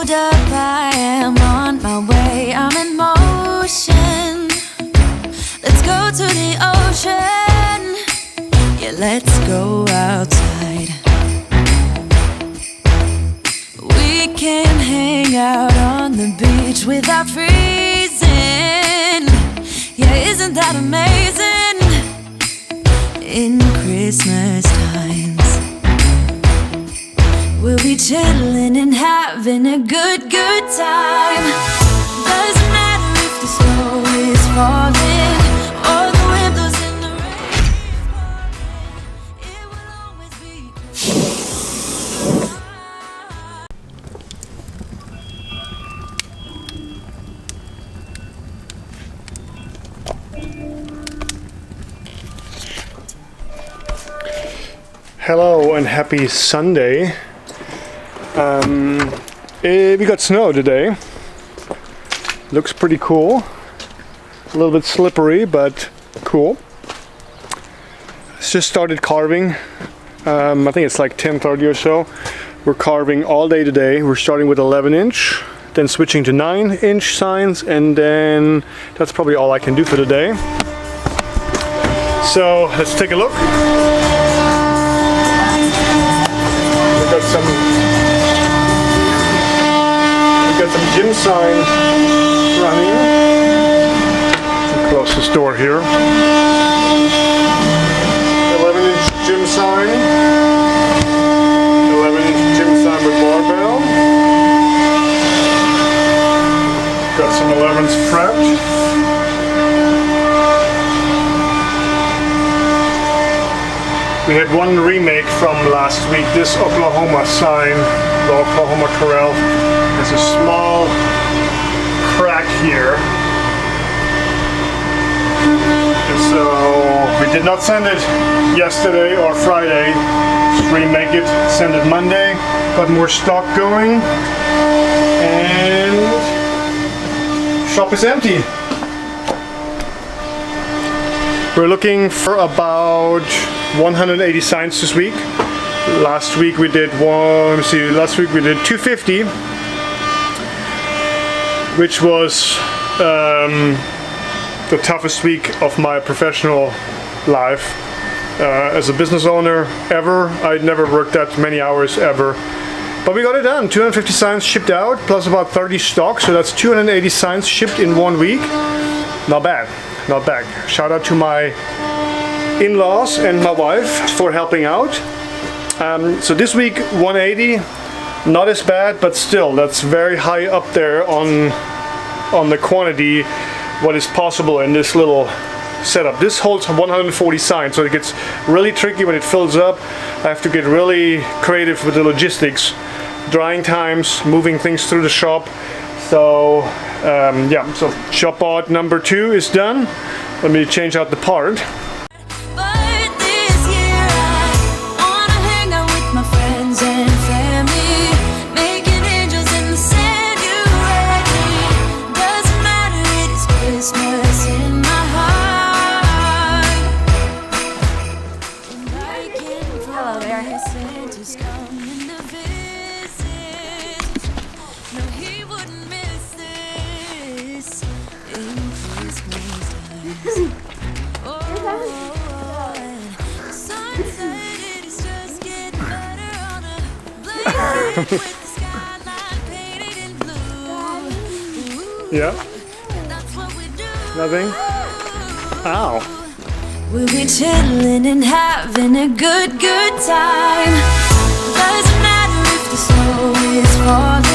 Hold up, I am on my way, I'm in motion. Let's go to the ocean. Yeah, let's go outside. We can hang out on the beach without freezing. Yeah, isn't that amazing? In Christmas times, we'll be chilling and having a good time. Doesn't matter if the snow is falling or the wind blows in the rain is pouring. It will always be Christmas. Hello and happy Sunday. We got snow today. Looks pretty cool. A little bit slippery, but cool. Just started carving. I think it's like 10:30 or so. We're carving all day today. We're starting with 11-inch, then switching to 9-inch signs, and then that's probably all I can do for today. So let's take a look. We've got some gym signs running. Close this door here. 11-inch gym sign. 11-inch gym sign with barbell. Got some 11s prepped. We had one remake from last week, this Oklahoma sign, the Oklahoma Corral. There's a small crack here. And so we did not send it yesterday or Friday. Just remake it, send it Monday. Got more stock going. And shop is empty. We're looking for about 180 signs this week. Last week we did 250, which was the toughest week of my professional life as a business owner ever. I'd never worked that many hours ever, but we got it done. 250 signs shipped out, plus about 30 stock, so that's 280 signs shipped in 1 week. Not bad, not bad. Shout out to my in-laws and my wife for helping out. So this week 180, not as bad, but still that's very high up there on the quantity what is possible in this little setup. This holds 140 signs, so it gets really tricky when it fills up. I have to get really creative with the logistics, drying times, moving things through the shop. So yeah, so shop bot number 2 is done. Let me change out the part. Yeah. Nothing? Ow. We'll be chilling and having a good time. Doesn't matter if the snow is falling